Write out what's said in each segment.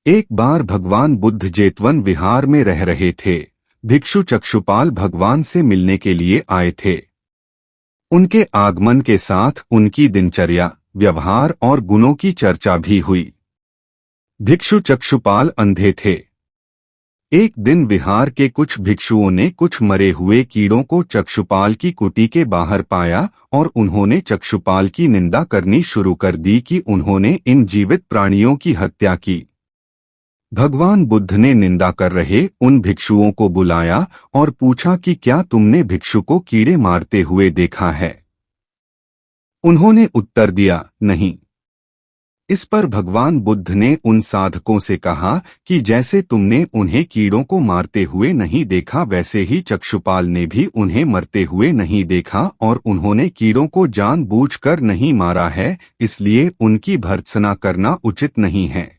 एक बार भगवान बुद्ध जेतवन विहार में रह रहे थे। भिक्षु चक्षुपाल भगवान से मिलने के लिए आए थे। उनके आगमन के साथ उनकी दिनचर्या, व्यवहार और गुणों की चर्चा भी हुई। भिक्षु चक्षुपाल अंधे थे। एक दिन विहार के कुछ भिक्षुओं ने कुछ मरे हुए कीड़ों को चक्षुपाल की कुटी के बाहर पाया और उन्होंने चक्षुपाल की निंदा करनी शुरू कर दी कि उन्होंने इन जीवित प्राणियों की हत्या की। भगवान बुद्ध ने निंदा कर रहे उन भिक्षुओं को बुलाया और पूछा कि क्या तुमने भिक्षु को कीड़े मारते हुए देखा है? उन्होंने उत्तर दिया, नहीं। इस पर भगवान बुद्ध ने उन साधकों से कहा कि जैसे तुमने उन्हें कीड़ों को मारते हुए नहीं देखा, वैसे ही चक्षुपाल ने भी उन्हें मरते हुए नहीं देखा और उन्होंने कीड़ों को जानबूझकर नहीं मारा है, इसलिए उनकी भर्त्सना करना उचित नहीं है।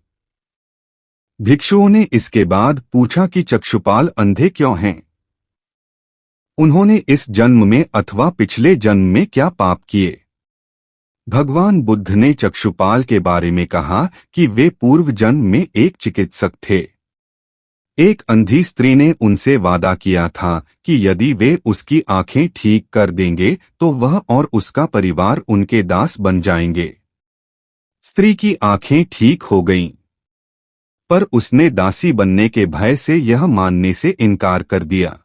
भिक्षुओं ने इसके बाद पूछा कि चक्षुपाल अंधे क्यों हैं? उन्होंने इस जन्म में अथवा पिछले जन्म में क्या पाप किए? भगवान बुद्ध ने चक्षुपाल के बारे में कहा कि वे पूर्व जन्म में एक चिकित्सक थे। एक अंधी स्त्री ने उनसे वादा किया था कि यदि वे उसकी आंखें ठीक कर देंगे तो वह और उसका परिवार उनके दास बन जाएंगे। स्त्री की आंखें ठीक हो गईं, पर उसने दासी बनने के भय से यह मानने से इनकार कर दिया।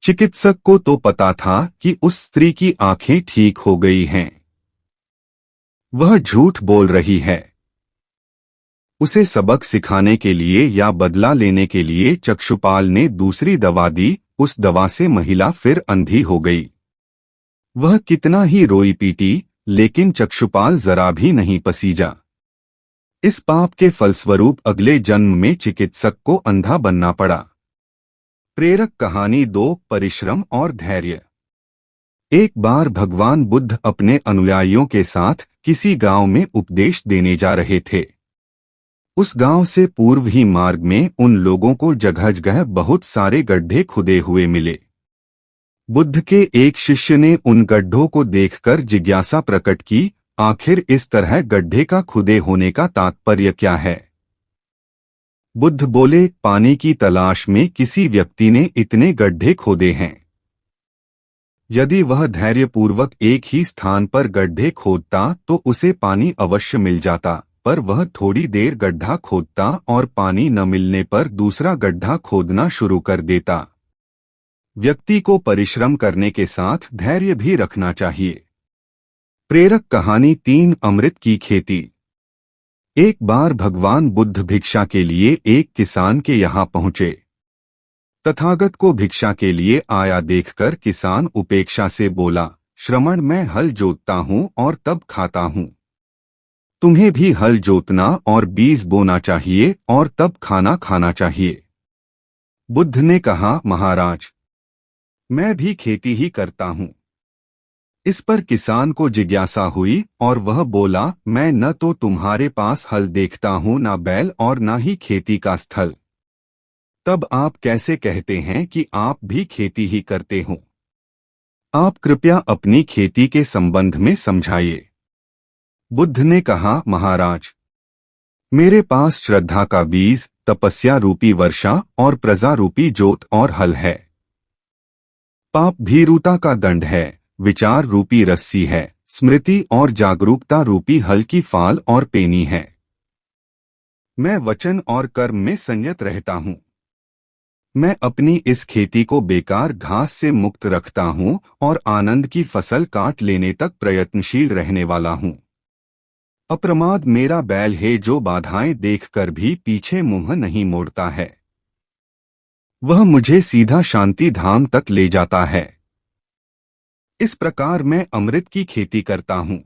चिकित्सक को तो पता था कि उस स्त्री की आंखें ठीक हो गई हैं। वह झूठ बोल रही है। उसे सबक सिखाने के लिए या बदला लेने के लिए चक्षुपाल ने दूसरी दवा दी। उस दवा से महिला फिर अंधी हो गई। वह कितना ही रोई पीटी, लेकिन चक्षुपाल जरा भी नहीं पसीजा। इस पाप के फलस्वरूप अगले जन्म में चिकित्सक को अंधा बनना पड़ा। प्रेरक कहानी 2, परिश्रम और धैर्य। एक बार भगवान बुद्ध अपने अनुयायियों के साथ किसी गांव में उपदेश देने जा रहे थे। उस गांव से पूर्व ही मार्ग में उन लोगों को जगह जगह बहुत सारे गड्ढे खुदे हुए मिले। बुद्ध के एक शिष्य ने उन गड्ढों को देखकर जिज्ञासा प्रकट की, आखिर इस तरह गड्ढे का खुदे होने का तात्पर्य क्या है? बुद्ध बोले, पानी की तलाश में किसी व्यक्ति ने इतने गड्ढे खोदे हैं। यदि वह धैर्यपूर्वक एक ही स्थान पर गड्ढे खोदता तो उसे पानी अवश्य मिल जाता, पर वह थोड़ी देर गड्ढा खोदता और पानी न मिलने पर दूसरा गड्ढा खोदना शुरू कर देता। व्यक्ति को परिश्रम करने के साथ धैर्य भी रखना चाहिए। प्रेरक कहानी 3, अमृत की खेती। एक बार भगवान बुद्ध भिक्षा के लिए एक किसान के यहाँ पहुँचे। तथागत को भिक्षा के लिए आया देखकर किसान उपेक्षा से बोला, श्रमण, मैं हल जोतता हूँ और तब खाता हूँ। तुम्हें भी हल जोतना और बीज बोना चाहिए और तब खाना खाना चाहिए। बुद्ध ने कहा, महाराज, मैं भी खेती ही करता हूँ। इस पर किसान को जिज्ञासा हुई और वह बोला, मैं न तो तुम्हारे पास हल देखता हूँ, न बैल और न ही खेती का स्थल। तब आप कैसे कहते हैं कि आप भी खेती ही करते हो? आप कृपया अपनी खेती के संबंध में समझाइए। बुद्ध ने कहा, महाराज, मेरे पास श्रद्धा का बीज, तपस्या रूपी वर्षा और प्रजा रूपी जोत और हल है। पाप भीरुता का दंड है, विचार रूपी रस्सी है, स्मृति और जागरूकता रूपी हल की फाल और पेनी है। मैं वचन और कर्म में संयत रहता हूँ। मैं अपनी इस खेती को बेकार घास से मुक्त रखता हूँ और आनंद की फसल काट लेने तक प्रयत्नशील रहने वाला हूँ। अप्रमाद मेरा बैल है जो बाधाएं देखकर भी पीछे मुंह नहीं मोड़ता है। वह मुझे सीधा शांति धाम तक ले जाता है। इस प्रकार मैं अमृत की खेती करता हूँ।